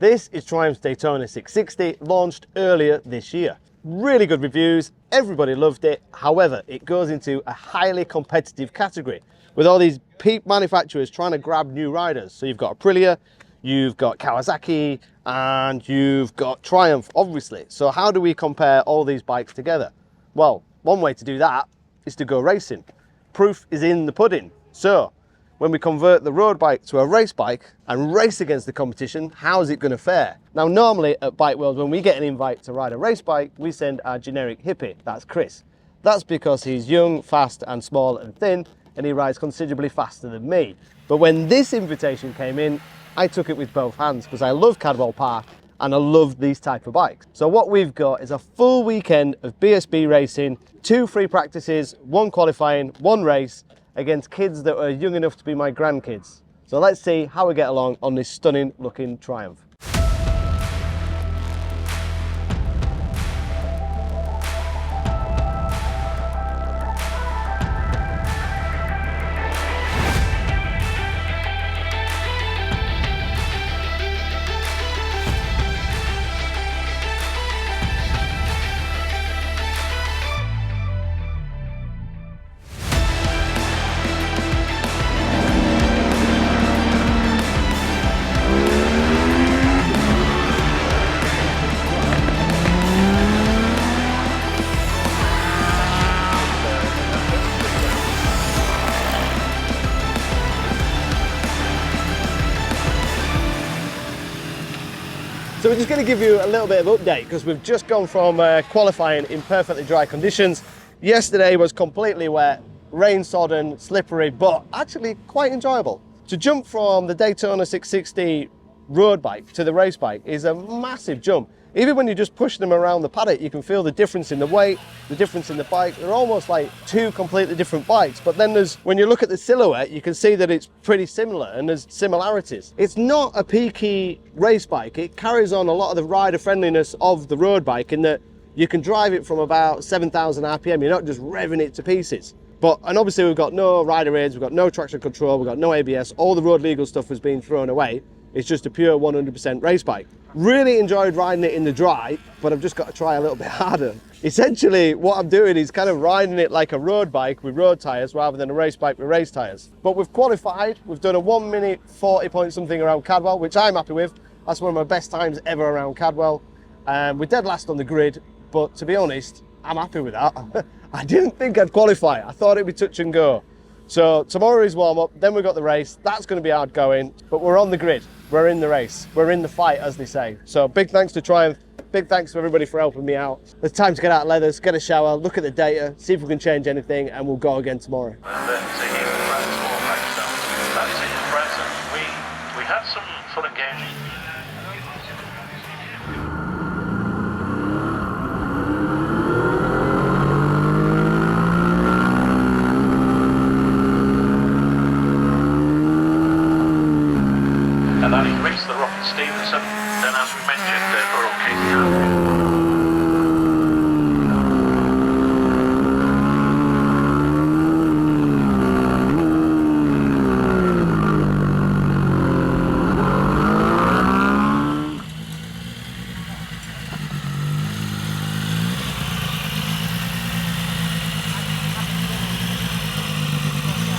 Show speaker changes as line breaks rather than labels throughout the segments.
This is Triumph's Daytona 660, launched earlier this year. Really good reviews, everybody loved it. However, it goes into a highly competitive category with all these peak manufacturers trying to grab new riders. So you've got Aprilia, you've got Kawasaki, and you've got Triumph, obviously. So how do we compare all these bikes together? Well, one way to do that is to go racing. Proof is in the pudding. So when we convert the road bike to a race bike and race against the competition, how's it going to fare? Now, normally at Bike World, when we get an invite to ride a race bike, we send our generic hippie, that's Chris. That's because he's young, fast and small and thin, and he rides considerably faster than me. But when this invitation came in, I took it with both hands because I love Cadwell Park and I love these type of bikes. So what we've got is a full weekend of BSB racing, 2 free practices, 1 qualifying, 1 race, against kids that are young enough to be my grandkids. So let's see how we get along on this stunning looking Triumph. So we're just going to give you a little bit of update because we've just gone from qualifying in perfectly dry conditions. Yesterday was completely wet, rain sodden, slippery, but actually quite enjoyable. To jump from the Daytona 660 road bike to the race bike is a massive jump. Even when you just push them around the paddock, you can feel the difference in the weight, the difference in the bike. They're almost like 2 completely different bikes. But then when you look at the silhouette, you can see that it's pretty similar and there's similarities. It's not a peaky race bike. It carries on a lot of the rider friendliness of the road bike in that you can drive it from about 7,000 RPM. You're not just revving it to pieces. And obviously we've got no rider aids, we've got no traction control, we've got no ABS. All the road legal stuff has been thrown away. It's just a pure 100% race bike. Really enjoyed riding it in the dry, but I've just got to try a little bit harder. Essentially, what I'm doing is kind of riding it like a road bike with road tyres rather than a race bike with race tyres. But we've qualified, we've done a 1 minute 40 point something around Cadwell, which I'm happy with. That's one of my best times ever around Cadwell. We're dead last on the grid, but to be honest, I'm happy with that. I didn't think I'd qualify. I thought it'd be touch and go. So tomorrow is warm up, then we've got the race. That's going to be hard going, but we're on the grid. We're in the race. We're in the fight, as they say. So big thanks to Triumph. Big thanks to everybody for helping me out. It's time to get out of leathers, get a shower, look at the data, see if we can change anything, and we'll go again tomorrow.
We had some fun and games. And then he reached the Rocket Stevenson, then as we mentioned, we're okay now.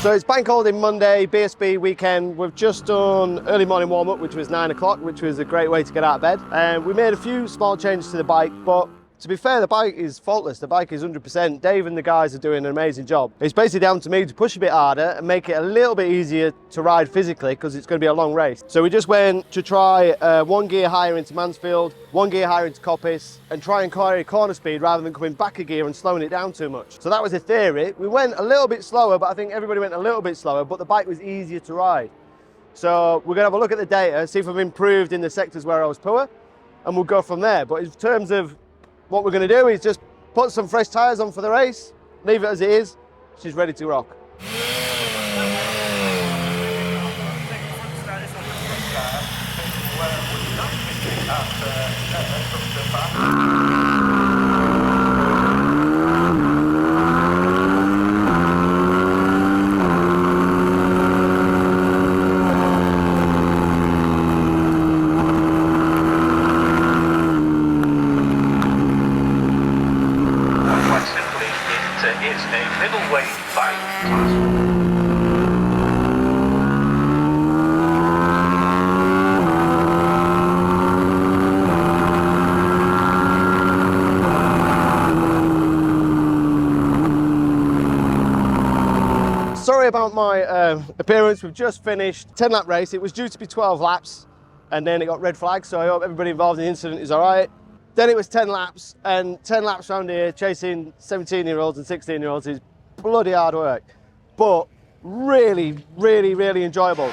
So it's bank holiday Monday, BSB weekend. We've just done early morning warm up, which was 9 o'clock, which was a great way to get out of bed. And we made a few small changes to the bike, but to be fair, the bike is faultless. The bike is 100%. Dave and the guys are doing an amazing job. It's basically down to me to push a bit harder and make it a little bit easier to ride physically because it's going to be a long race. So we just went to try 1 gear higher into Mansfield, 1 gear higher into Coppice, and try and carry corner speed rather than coming back a gear and slowing it down too much. So that was the theory. We went a little bit slower, but I think everybody went a little bit slower, but the bike was easier to ride. So we're going to have a look at the data, see if I've improved in the sectors where I was poor, and we'll go from there. But in terms of what we're going to do is just put some fresh tyres on for the race, leave it as it is. She's ready to rock.
is a middleweight bike class.
Sorry about my appearance. We've just finished 10-lap race. It was due to be 12 laps and then it got red flagged, so I hope everybody involved in the incident is all right. Then it was 10 laps, and 10 laps around here chasing 17-year-olds and 16-year-olds is bloody hard work, but really, really, really enjoyable.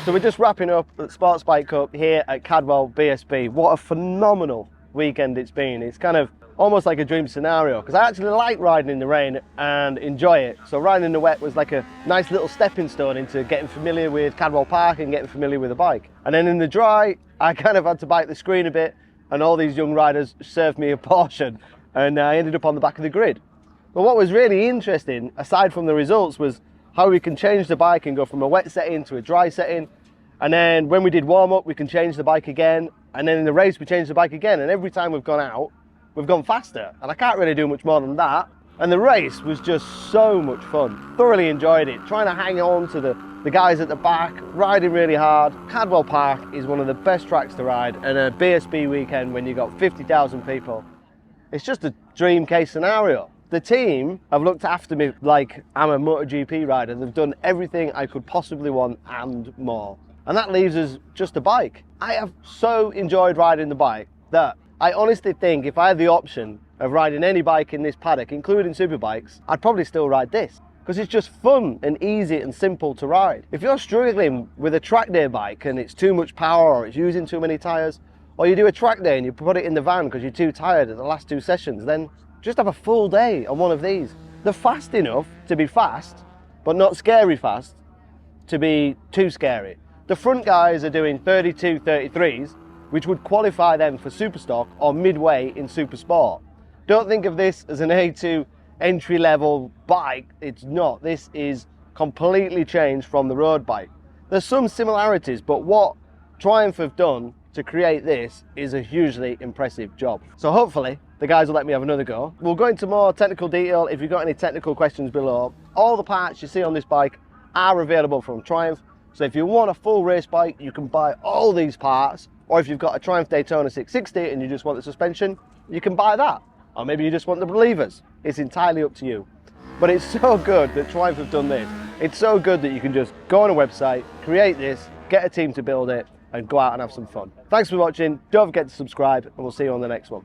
So we're just wrapping up the Sports Bike Cup here at Cadwell BSB. What a phenomenal weekend it's been. It's kind of almost like a dream scenario, because I actually like riding in the rain and enjoy it. So riding in the wet was like a nice little stepping stone into getting familiar with Cadwell Park and getting familiar with the bike. And then in the dry, I kind of had to bite the screen a bit, and all these young riders served me a portion, and I ended up on the back of the grid. But what was really interesting, aside from the results, was how we can change the bike and go from a wet setting to a dry setting. And then when we did warm up, we can change the bike again. And then in the race, we changed the bike again. And every time we've gone out, we've gone faster, and I can't really do much more than that. And the race was just so much fun. Thoroughly enjoyed it, trying to hang on to the guys at the back, riding really hard. Cadwell Park is one of the best tracks to ride, and a BSB weekend when you've got 50,000 people, it's just a dream case scenario. The team have looked after me like I'm a MotoGP rider. They've done everything I could possibly want and more. And that leaves us just a bike. I have so enjoyed riding the bike that I honestly think if I had the option of riding any bike in this paddock, including superbikes, I'd probably still ride this, because it's just fun and easy and simple to ride. If you're struggling with a track day bike and it's too much power or it's using too many tyres, or you do a track day and you put it in the van because you're too tired at the last 2 sessions, then just have a full day on one of these. They're fast enough to be fast, but not scary fast to be too scary. The front guys are doing 32, 33s, which would qualify them for Superstock or midway in Supersport. Don't think of this as an A2 entry-level bike. It's not. This is completely changed from the road bike. There's some similarities, but what Triumph have done to create this is a hugely impressive job. So hopefully the guys will let me have another go. We'll go into more technical detail if you've got any technical questions below. All the parts you see on this bike are available from Triumph. So if you want a full race bike, you can buy all these parts. Or if you've got a Triumph Daytona 660 and you just want the suspension, you can buy that. Or maybe you just want the levers. It's entirely up to you. But it's so good that Triumph have done this. It's so good that you can just go on a website, create this, get a team to build it, and go out and have some fun. Thanks for watching. Don't forget to subscribe, and we'll see you on the next one.